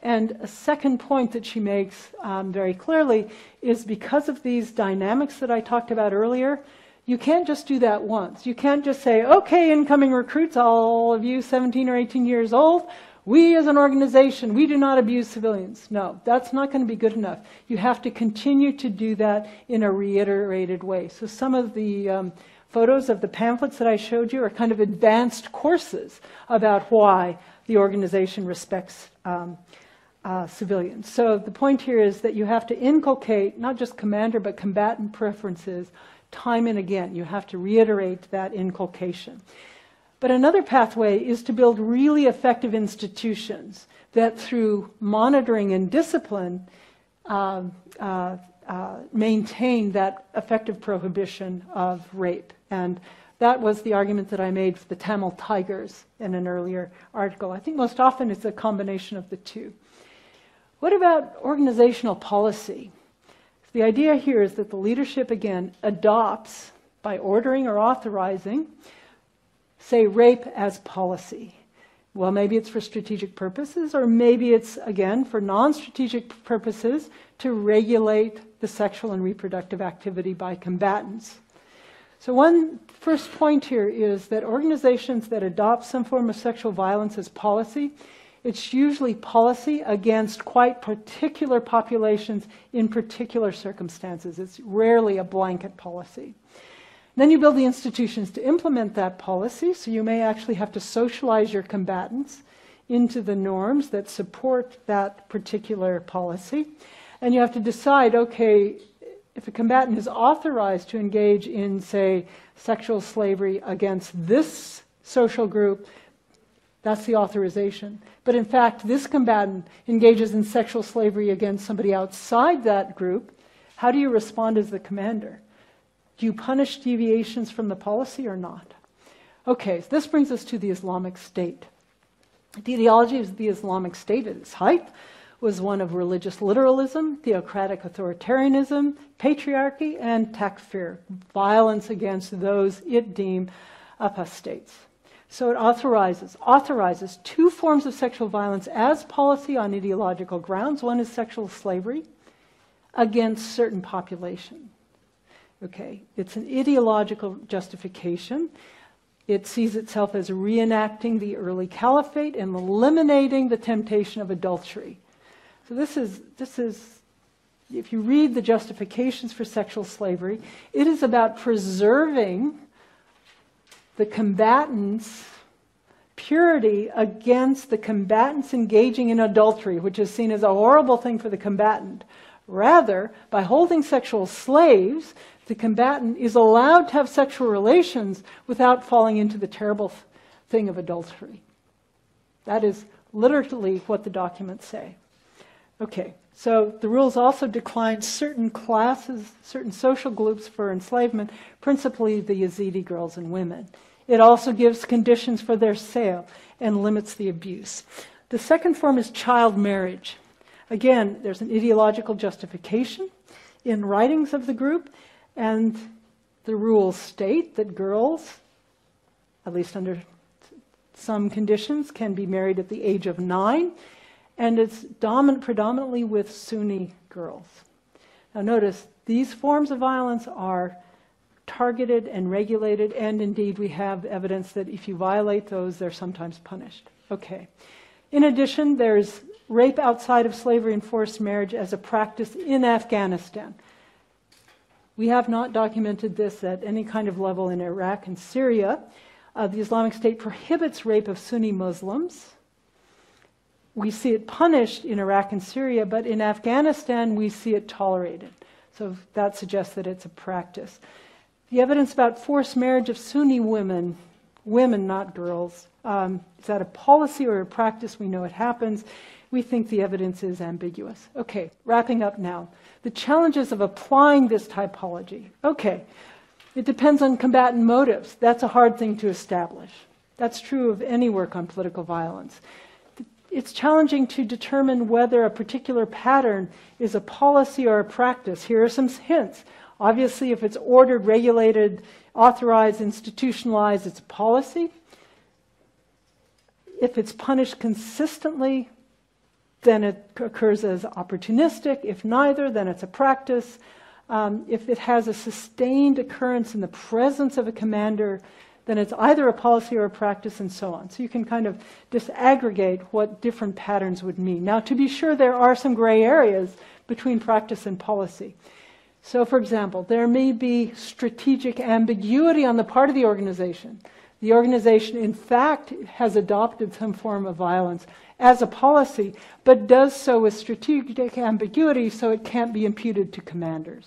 And a second point that she makes very clearly is because of these dynamics that I talked about earlier, you can't just do that once. You can't just say, okay, incoming recruits, all of you 17 or 18 years old, we as an organization, we do not abuse civilians. No, that's not going to be good enough. You have to continue to do that in a reiterated way. So some of the photos of the pamphlets that I showed you are kind of advanced courses about why the organization respects civilians. So the point here is that you have to inculcate not just commander but combatant preferences time and again. You have to reiterate that inculcation. But another pathway is to build really effective institutions that through monitoring and discipline maintain that effective prohibition of rape. And that was the argument that I made for the Tamil Tigers in an earlier article. I think most often it's a combination of the two. What about organizational policy? The idea here is that the leadership, again, adopts by ordering or authorizing, say, rape as policy. Well, maybe it's for strategic purposes, or maybe it's, again, for non-strategic purposes to regulate the sexual and reproductive activity by combatants. So one first point here is that organizations that adopt some form of sexual violence as policy, it's usually policy against quite particular populations in particular circumstances. It's rarely a blanket policy. Then you build the institutions to implement that policy, so you may actually have to socialize your combatants into the norms that support that particular policy. And you have to decide, okay, if a combatant is authorized to engage in, say, sexual slavery against this social group, that's the authorization. But in fact, this combatant engages in sexual slavery against somebody outside that group. How do you respond as the commander? Do you punish deviations from the policy or not? Okay, so this brings us to the Islamic State. The ideology of the Islamic State at its height was one of religious literalism, theocratic authoritarianism, patriarchy, and takfir, violence against those it deemed apostates. So it authorizes two forms of sexual violence as policy on ideological grounds. One is sexual slavery against certain populations. Okay, it's an ideological justification. It sees itself as reenacting the early caliphate and eliminating the temptation of adultery. So this is, if you read the justifications for sexual slavery, it is about preserving the combatants' purity against the combatants engaging in adultery, which is seen as a horrible thing for the combatant. Rather, by holding sexual slaves, the combatant is allowed to have sexual relations without falling into the terrible thing of adultery. That is literally what the documents say. Okay, so the rules also decline certain classes, certain social groups for enslavement, principally the Yazidi girls and women. It also gives conditions for their sale and limits the abuse. The second form is child marriage. Again, there's an ideological justification in writings of the group, and the rules state that girls, at least under some conditions, can be married at the age of 9, and it's predominantly with Sunni girls. Now notice, these forms of violence are targeted and regulated, and indeed we have evidence that if you violate those, they're sometimes punished. Okay. In addition, there's rape outside of slavery and forced marriage as a practice in Afghanistan. We have not documented this at any kind of level in Iraq and Syria. The Islamic State prohibits rape of Sunni Muslims. We see it punished in Iraq and Syria, but in Afghanistan we see it tolerated. So that suggests that it's a practice. The evidence about forced marriage of Sunni women not girls, is that a policy or a practice? We know it happens. We think the evidence is ambiguous. Okay, wrapping up now. The challenges of applying this typology. Okay, it depends on combatant motives. That's a hard thing to establish. That's true of any work on political violence. It's challenging to determine whether a particular pattern is a policy or a practice. Here are some hints. Obviously, if it's ordered, regulated, authorized, institutionalized, it's a policy. If it's punished consistently, then it occurs as opportunistic. If neither, then it's a practice. If it has a sustained occurrence in the presence of a commander, then it's either a policy or a practice, and so on. So you can kind of disaggregate what different patterns would mean. Now, to be sure, there are some gray areas between practice and policy. So, for example, there may be strategic ambiguity on the part of the organization. The organization, in fact, has adopted some form of violence as a policy, but does so with strategic ambiguity, so it can't be imputed to commanders.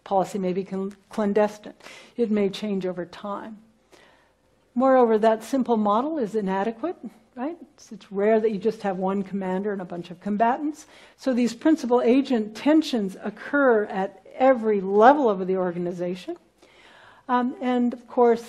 Policy may be clandestine. It may change over time. Moreover, that simple model is inadequate, right? It's rare that you just have one commander and a bunch of combatants. So these principal-agent tensions occur at every level of the organization. And of course,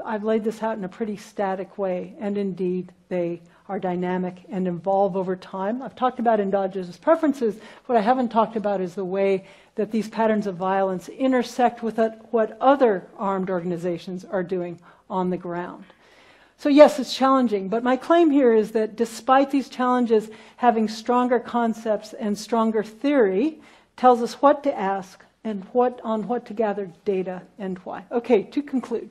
I've laid this out in a pretty static way, and indeed they are dynamic and evolve over time. I've talked about endogenous preferences. What I haven't talked about is the way that these patterns of violence intersect with what other armed organizations are doing on the ground. So yes, it's challenging, but my claim here is that despite these challenges, having stronger concepts and stronger theory tells us what to ask and on what to gather data and why. Okay, to conclude.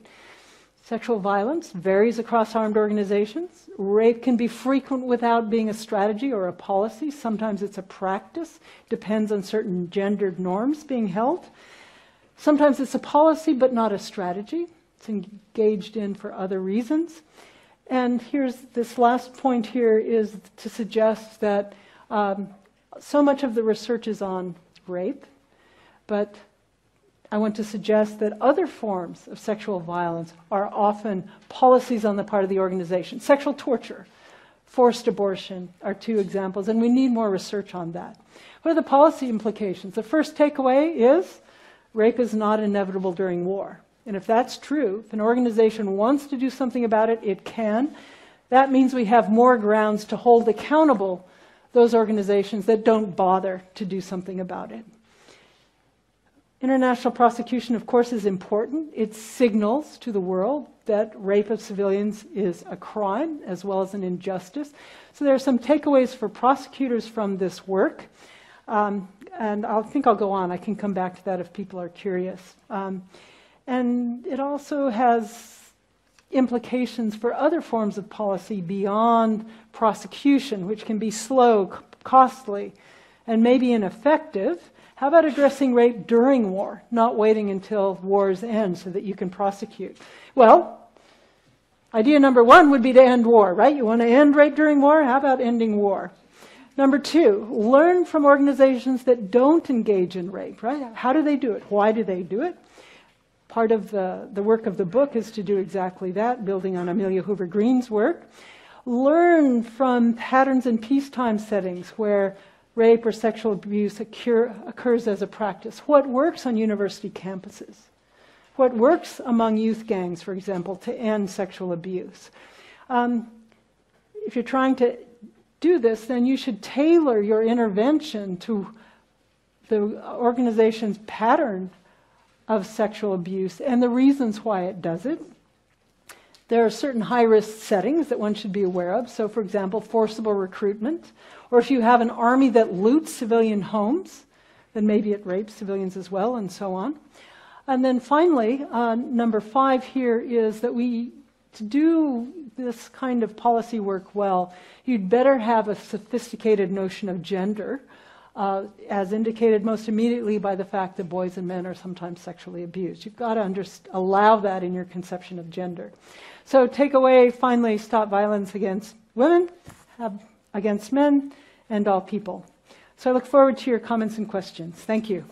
Sexual violence varies across armed organizations. Rape can be frequent without being a strategy or a policy. Sometimes it's a practice. Depends on certain gendered norms being held. Sometimes it's a policy but not a strategy. It's engaged in for other reasons. And here's this last point here is to suggest that so much of the research is on rape, but I want to suggest that other forms of sexual violence are often policies on the part of the organization. Sexual torture, forced abortion are two examples, and we need more research on that. What are the policy implications? The first takeaway is rape is not inevitable during war. And if that's true, if an organization wants to do something about it, it can. That means we have more grounds to hold accountable those organizations that don't bother to do something about it. International prosecution, of course, is important. It signals to the world that rape of civilians is a crime as well as an injustice. So there are some takeaways for prosecutors from this work. And I think I'll go on. I can come back to that if people are curious. And it also has implications for other forms of policy beyond prosecution, which can be slow, costly, and maybe ineffective. How about addressing rape during war, not waiting until wars end so that you can prosecute? Well, idea number one would be to end war, right? You want to end rape during war? How about ending war? Number two, learn from organizations that don't engage in rape, right? How do they do it? Why do they do it? Part of the work of the book is to do exactly that, building on Amelia Hoover Green's work. Learn from patterns in peacetime settings where rape or sexual abuse occurs as a practice. What works on university campuses? What works among youth gangs, for example, to end sexual abuse? If you're trying to do this, then you should tailor your intervention to the organization's pattern of sexual abuse and the reasons why it does it. There are certain high-risk settings that one should be aware of. So, for example, forcible recruitment. Or if you have an army that loots civilian homes, then maybe it rapes civilians as well, and so on. And then finally, number 5 here is that to do this kind of policy work well, you'd better have a sophisticated notion of gender, as indicated most immediately by the fact that boys and men are sometimes sexually abused. You've got to allow that in your conception of gender. So takeaway, finally, stop violence against women, against men, and all people. So I look forward to your comments and questions. Thank you.